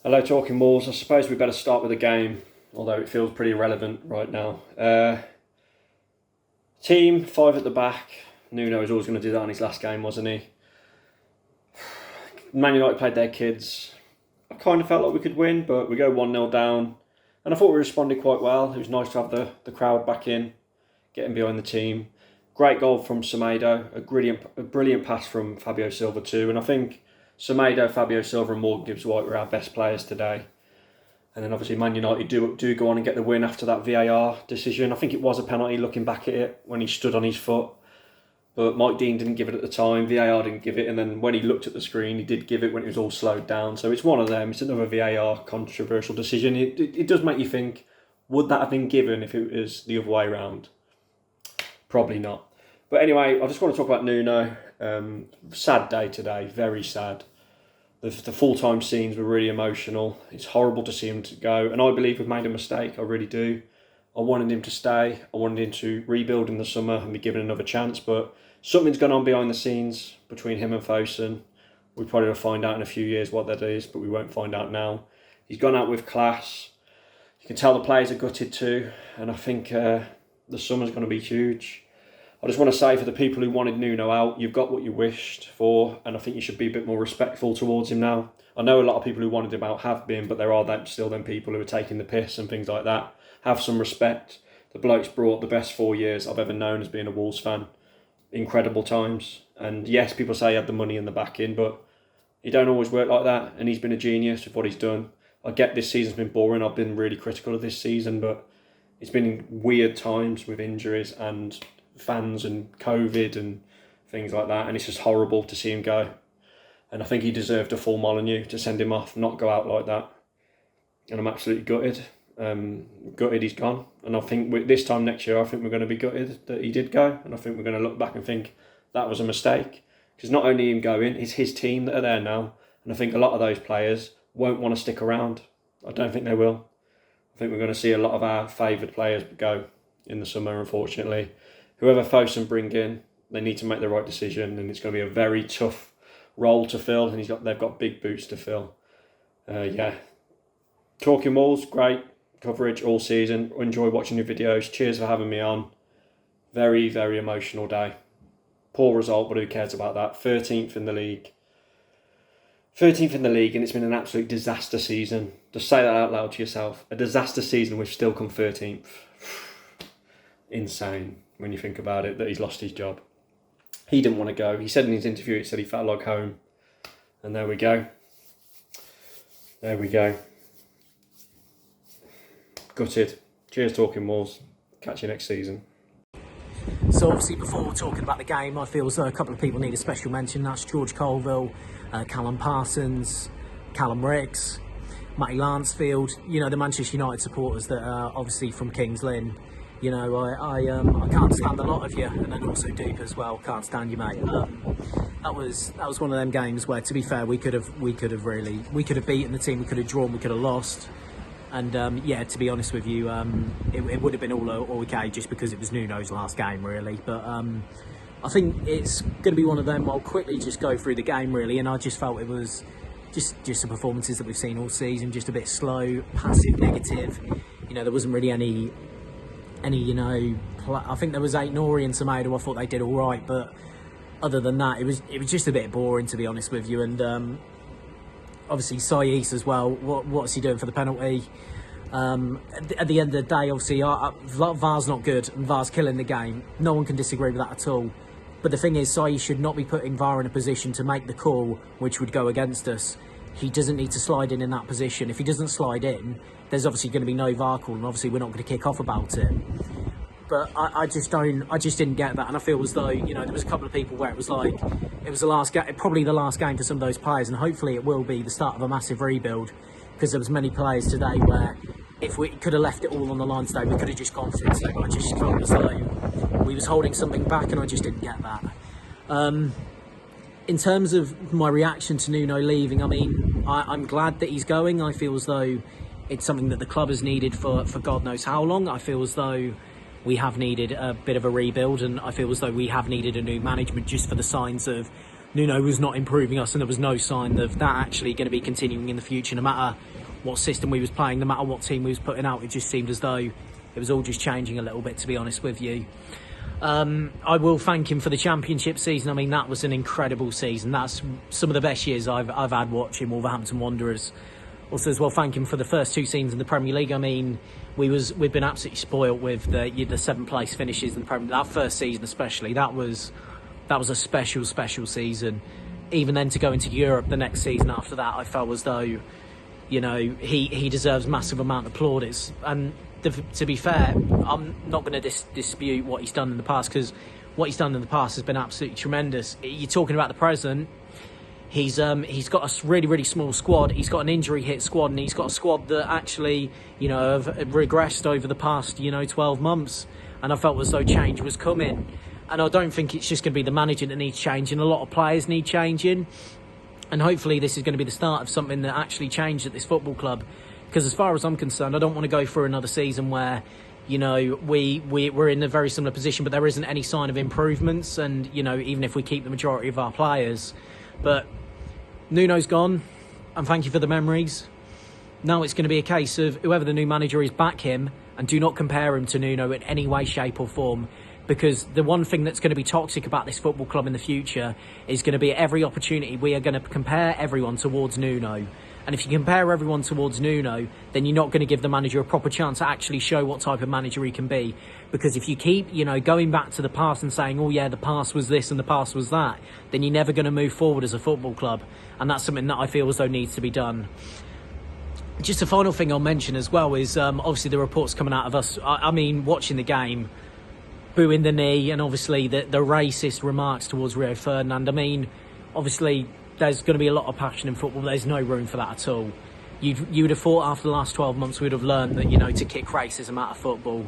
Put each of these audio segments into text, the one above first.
Hello, Talking Wolves. I suppose we better start with the game, although it feels pretty irrelevant right now. Team, 5 at the back. Nuno was always going to do that on his last game, wasn't he? Man United played their kids. I kind of felt like we could win, but we go 1-0 down. And I thought we responded quite well. It was nice to have the crowd back in, getting behind the team. Great goal from Semedo, a brilliant pass from Fabio Silva too. And I think Semedo, Fabio Silva and Morgan Gibbs-White were our best players today. And then obviously Man United do go on and get the win after that VAR decision. I think it was a penalty looking back at it when he stood on his foot. But Mike Dean didn't give it at the time, VAR didn't give it, and then when he looked at the screen, he did give it when it was all slowed down. So it's one of them, it's another VAR controversial decision. It does make you think, would that have been given if it was the other way around? Probably not. But anyway, I just want to talk about Nuno. Sad day today, very sad. The full-time scenes were really emotional. It's horrible to see him to go, and I believe we've made a mistake, I really do. I wanted him to stay, I wanted him to rebuild in the summer and be given another chance, but something's gone on behind the scenes between him and Fosun. We probably will find out in a few years what that is, but we won't find out now. He's gone out with class. You can tell the players are gutted too, and I think the summer's going to be huge. I just want to say for the people who wanted Nuno out, you've got what you wished for, and I think you should be a bit more respectful towards him now. I know a lot of people who wanted him out have been, but there are still them people who are taking the piss and things like that. Have some respect. The bloke's brought the best 4 years I've ever known as being a Wolves fan. Incredible times. And yes, people say he had the money in the back in, but he don't always work like that, and he's been a genius with what he's done. I get this season's been boring. I've been really critical of this season, but it's been weird times with injuries and fans and COVID and things like that, and it's just horrible to see him go. And I think he deserved a full Molineux to send him off, not go out like that. And I'm absolutely gutted. Gutted he's gone, and I think this time next year I think we're going to be gutted that he did go, and I think we're going to look back and think that was a mistake, because not only him going, it's his team that are there now, and I think a lot of those players won't want to stick around. I don't think they will. I think we're going to see a lot of our favoured players go in the summer, unfortunately. Whoever Fosun bring in, they need to make the right decision, and it's going to be a very tough role to fill, and they've got big boots to fill. Talking Wolves, great coverage all season. Enjoy watching your videos. Cheers for having me on. Very, very emotional day. Poor result, but who cares about that? 13th in the league. 13th in the league, and it's been an absolute disaster season. Just say that out loud to yourself. A disaster season, we've still come 13th. Insane when you think about it, that he's lost his job. He didn't want to go. He said in his interview, he said he felt like home. And there we go. There we go. Gutted. Cheers, Talking Wolves. Catch you next season. So obviously before talking about the game, I feel as though a couple of people need a special mention. That's George Colville, Callum Parsons, Callum Ricks, Matty Lansfield, you know, the Manchester United supporters that are obviously from Kings Lynn. You know, I can't stand a lot of you, and then also Dupe as well. Can't stand you, mate. That was one of them games where, to be fair, we could have beaten the team, we could have drawn, we could have lost. And yeah, to be honest with you, it would have been all okay just because it was Nuno's last game, really. But I think it's going to be one of them. I'll quickly just go through the game, really, and I just felt it was just the performances that we've seen all season, just a bit slow, passive, negative. You know, there wasn't really any. You know, I think there was Nori and Semedo. I thought they did all right, but other than that, it was just a bit boring, to be honest with you. And obviously Saiss as well. What's he doing for the penalty? At the end of the day, obviously, VAR's not good and VAR's killing the game. No one can disagree with that at all. But the thing is, Saiss should not be putting VAR in a position to make the call which would go against us. He doesn't need to slide in that position. If he doesn't slide in, there's obviously going to be no VAR call, and obviously we're not going to kick off about it. But I just didn't get that, and I feel as though, you know, there was a couple of people where it was like it was the last game, probably the last game for some of those players, and hopefully it will be the start of a massive rebuild, because there was many players today where if we could have left it all on the line today, we could have just gone for it. So I just felt as though we was holding something back, and I just didn't get that. In terms of my reaction to Nuno leaving, I mean, I'm glad that he's going. I feel as though it's something that the club has needed for God knows how long. I feel as though we have needed a bit of a rebuild, and I feel as though we have needed a new management just for the signs of Nuno was not improving us, and there was no sign of that actually going to be continuing in the future. No matter what system we was playing, no matter what team we was putting out, it just seemed as though it was all just changing a little bit, to be honest with you. I will thank him for the championship season. I mean, that was an incredible season. That's some of the best years I've had watching Wolverhampton Wanderers. Also, as well, thank him for the first 2 seasons in the Premier League. I mean, we've been absolutely spoilt with the 7th place finishes in the Premier League. That first season, especially, that was a special season. Even then, to go into Europe the next season after that, I felt as though, you know, he deserves massive amount of plaudits. And to be fair, I'm not going to dispute what he's done in the past, because what he's done in the past has been absolutely tremendous. You're talking about the present. He's got a really small squad. He's got an injury hit squad, and he's got a squad that actually, you know, have regressed over the past, 12 months. And I felt as though change was coming. And I don't think it's just going to be the manager that needs changing. A lot of players need changing. And hopefully this is going to be the start of something that actually changed at this football club. Because as far as I'm concerned, I don't want to go through another season where, you know, we're in a very similar position, but there isn't any sign of improvements. And, you know, even if we keep the majority of our players. But Nuno's gone, and thank you for the memories. Now it's going to be a case of whoever the new manager is, back him, and do not compare him to Nuno in any way, shape or form. Because the one thing that's going to be toxic about this football club in the future is going to be, at every opportunity we are going to compare everyone towards Nuno. And if you compare everyone towards Nuno, then you're not going to give the manager a proper chance to actually show what type of manager he can be. Because if you keep, going back to the past and saying, oh yeah, the past was this and the past was that, then you're never going to move forward as a football club. And that's something that I feel as though needs to be done. Just a final thing I'll mention as well is obviously the reports coming out of us, I mean, watching the game, booing the knee, and obviously the racist remarks towards Rio Ferdinand. I mean, obviously there's going to be a lot of passion in football. There's no room for that at all. You would have thought after the last 12 months we would have learned that, to kick racism out of football.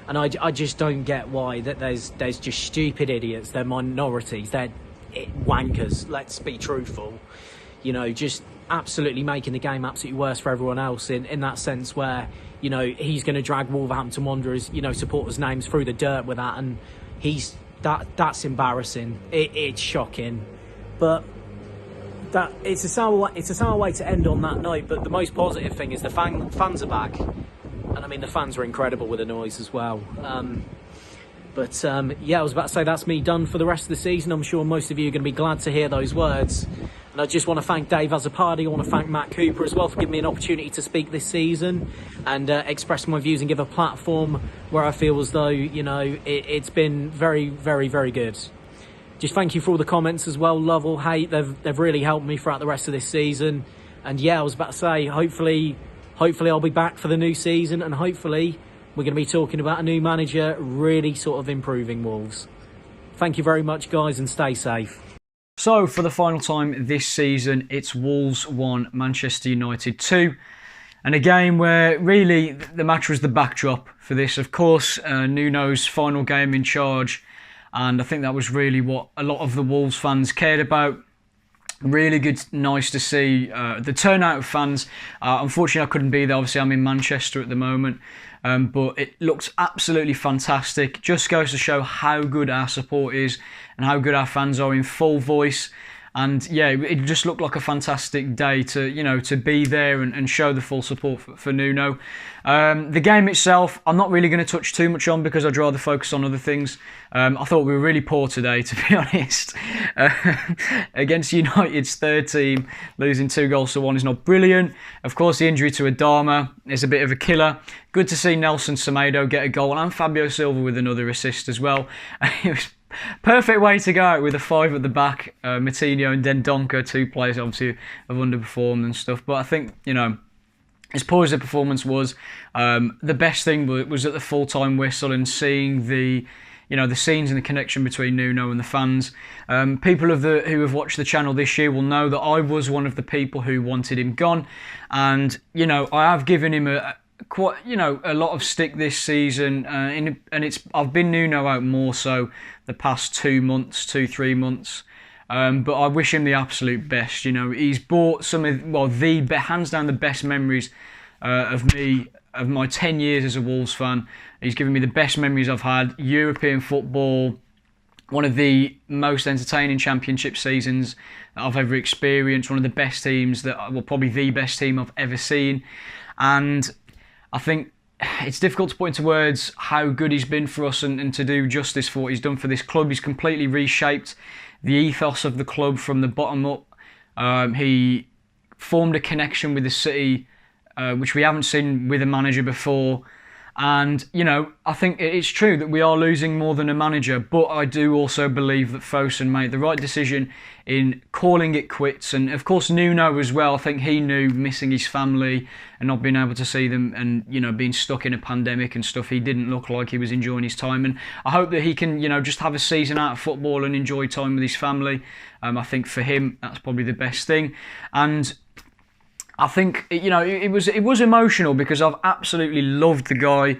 And I just don't get why that there's just stupid idiots. They're minorities. They're wankers. Let's be truthful. Just absolutely making the game absolutely worse for everyone else in that sense where, he's going to drag Wolverhampton Wanderers, supporters' names through the dirt with that. And that's embarrassing. It's shocking. But it's a sour way to end on that note. But the most positive thing is the fans are back. And I mean, the fans were incredible with the noise as well. Yeah, I was about to say that's me done for the rest of the season. I'm sure most of you are going to be glad to hear those words. And I just want to thank Dave Azzopardi. I want to thank Matt Cooper as well for giving me an opportunity to speak this season and express my views and give a platform where I feel as though, it's been very, very, very good. Just thank you for all the comments as well, love or hate. They've really helped me throughout the rest of this season. And yeah, I was about to say, hopefully I'll be back for the new season, and hopefully we're going to be talking about a new manager really sort of improving Wolves. Thank you very much, guys, and stay safe. So, for the final time this season, it's Wolves 1, Manchester United 2. And a game where really the match was the backdrop for this. Of course, Nuno's final game in charge. And I think that was really what a lot of the Wolves fans cared about. Really good, nice to see the turnout of fans. Unfortunately, I couldn't be there. Obviously, I'm in Manchester at the moment. But it looked absolutely fantastic. Just goes to show how good our support is and how good our fans are in full voice. And yeah, it just looked like a fantastic day to be there and show the full support for Nuno. The game itself, I'm not really going to touch too much on because I'd rather focus on other things. I thought we were really poor today, to be honest. Against United's third team, losing 2-1 is not brilliant. Of course, the injury to Adama is a bit of a killer. Good to see Nelson Semedo get a goal and Fabio Silva with another assist as well. It was perfect way to go out with a 5 at the back. Matinho and Dendoncker, 2 players obviously have underperformed and stuff. But I think, as poor as the performance was, the best thing was at the full-time whistle and seeing the scenes and the connection between Nuno and the fans. People who have watched the channel this year will know that I was one of the people who wanted him gone. And, I have given him a lot of stick this season, and I've been Nuno out more so the past 3 months. But I wish him the absolute best. He's brought some of hands down the best memories of my 10 years as a Wolves fan. He's given me the best memories I've had. European football, one of the most entertaining championship seasons that I've ever experienced. One of the best teams probably the best team I've ever seen. And I think it's difficult to put into words how good he's been for us and to do justice for what he's done for this club. He's completely reshaped the ethos of the club from the bottom up. He formed a connection with the city, which we haven't seen with a manager before. And, I think it's true that we are losing more than a manager, but I do also believe that Fosun made the right decision in calling it quits. And, of course, Nuno as well. I think he knew, missing his family and not being able to see them and, being stuck in a pandemic and stuff, he didn't look like he was enjoying his time. And I hope that he can, just have a season out of football and enjoy time with his family. I think for him, that's probably the best thing. And I think it was emotional because I've absolutely loved the guy.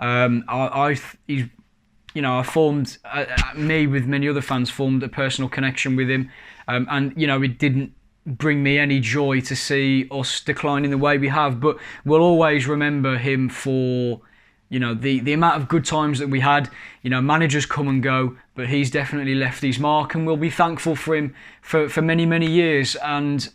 I formed me with many other fans formed a personal connection with him, and it didn't bring me any joy to see us decline in the way we have. But we'll always remember him for the amount of good times that we had. Managers come and go, but he's definitely left his mark, and we'll be thankful for him for many years. And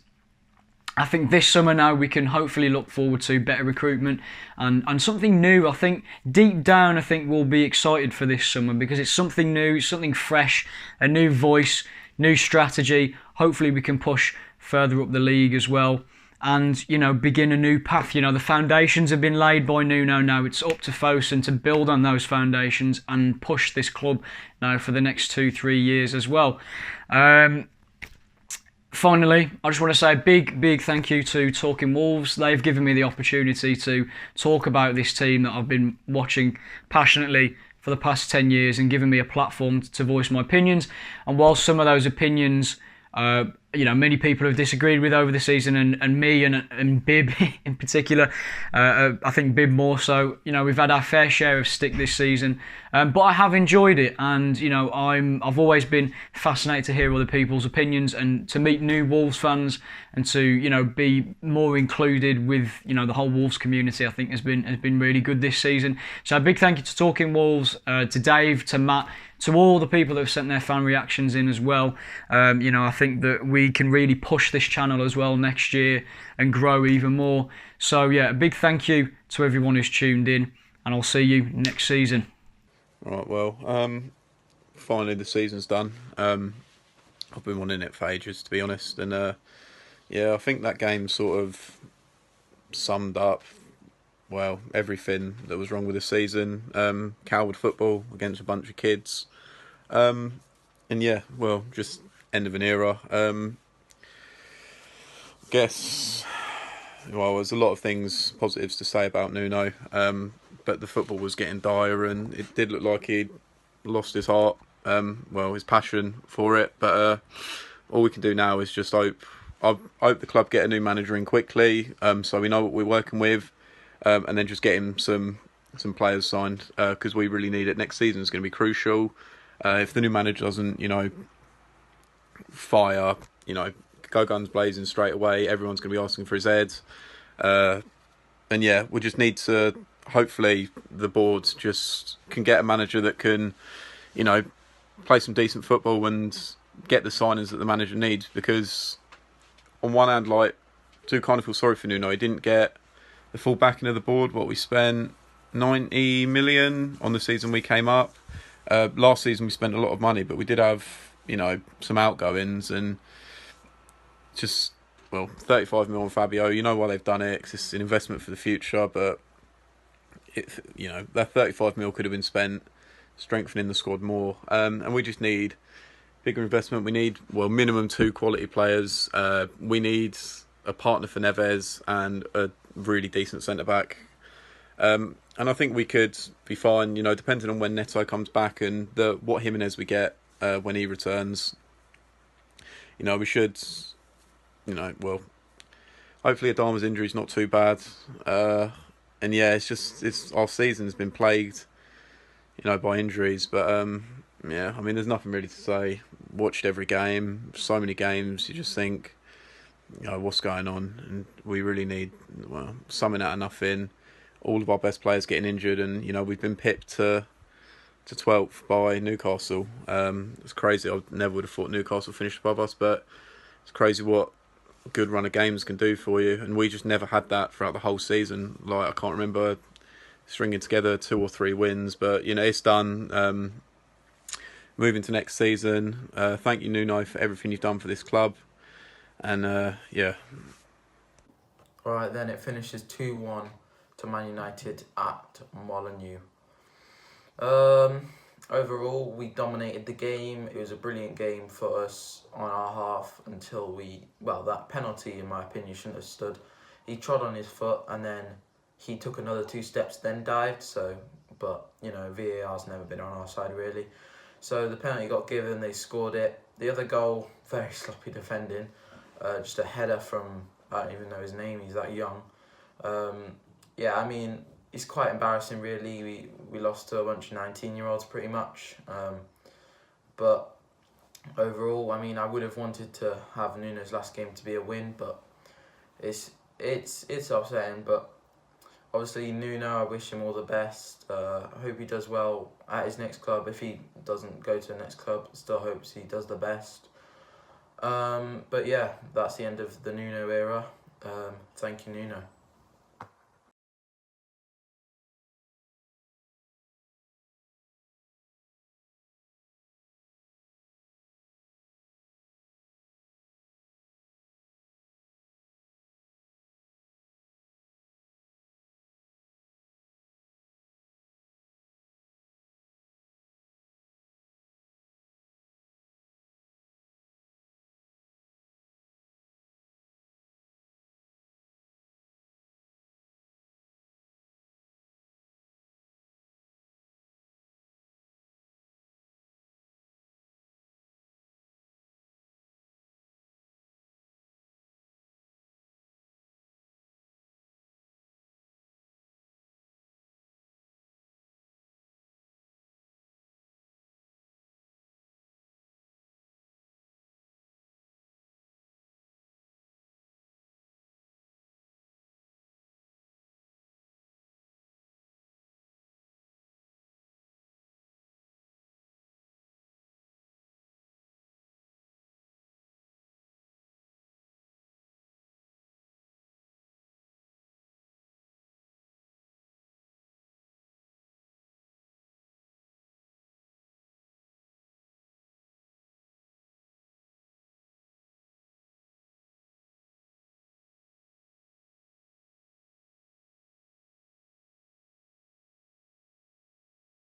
I think this summer now we can hopefully look forward to better recruitment and something new. I think deep down we'll be excited for this summer because it's something new, something fresh, a new voice, new strategy. Hopefully we can push further up the league as well and, begin a new path. The foundations have been laid by Nuno now. It's up to Fosun to build on those foundations and push this club now for the next 2-3 years as well. Finally, I just want to say a big thank you to Talking Wolves. They've given me the opportunity to talk about this team that I've been watching passionately for the past 10 years and given me a platform to voice my opinions. And while some of those opinions, many people have disagreed with over the season, and me and Bib in particular, I think Bib more so. We've had our fair share of stick this season, but I have enjoyed it, and I've always been fascinated to hear other people's opinions and to meet new Wolves fans and to be more included with the whole Wolves community. I think has been really good this season. So a big thank you to Talking Wolves, to Dave, to Matt, to all the people that have sent their fan reactions in as well. I think that we can really push this channel as well next year and grow even more. So yeah, a big thank you to everyone who's tuned in, and I'll see you next season. Right, well, finally the season's done. I've been wanting it for ages, to be honest, and I think that game sort of summed up everything that was wrong with the season. Coward football against a bunch of kids, just end of an era. Guess there's a lot of things positives to say about Nuno, but the football was getting dire and it did look like he'd lost his heart, his passion for it. But all we can do now is just hope the club get a new manager in quickly, so we know what we're working with. And then just getting some players signed, because we really need it. Next season is going to be crucial. If the new manager doesn't, fire, go guns blazing straight away, everyone's going to be asking for his head. We just need to, hopefully, the board just can get a manager that can, play some decent football and get the signings that the manager needs. Because on one hand, do kind of feel sorry for Nuno. He didn't get the full backing of the board. We spent 90 million on the season we came up. Last season we spent a lot of money, but we did have, some outgoings and just, 35 million on Fabio. You know why they've done it, 'cause it's an investment for the future, but that 35 million could have been spent strengthening the squad more. And we just need bigger investment. We need, minimum 2 quality players. We need a partner for Neves and a really decent centre-back. And I think we could be fine, depending on when Neto comes back and what Jimenez we get when he returns. We should, hopefully Adama's injury is not too bad. It's our season's been plagued, by injuries. But, there's nothing really to say. Watched every game, so many games, you just think, what's going on? And we really need something out of nothing. All of our best players getting injured, and we've been pipped to to 12th by Newcastle. It's crazy. I never would have thought Newcastle finished above us, but it's crazy what a good run of games can do for you. And we just never had that throughout the whole season. Like, I can't remember stringing together 2 or 3 wins, but it's done. Moving to next season. Thank you, Nuno, for everything you've done for this club. And yeah. Alright, then it finishes 2-1 to Man United at Molineux. Overall, we dominated the game. It was a brilliant game for us on our half until that penalty, in my opinion, shouldn't have stood. He trod on his foot and then he took another 2 steps, then dived. But VAR's never been on our side really. So the penalty got given, they scored it. The other goal, very sloppy defending. Just a header from, I don't even know his name, he's that young. It's quite embarrassing really. We lost to a bunch of 19-year-olds pretty much. But overall, I would have wanted to have Nuno's last game to be a win, but it's upsetting. But obviously Nuno, I wish him all the best. I hope he does well at his next club. If he doesn't go to the next club, still hopes he does the best. But yeah, that's the end of the Nuno era. Thank you, Nuno.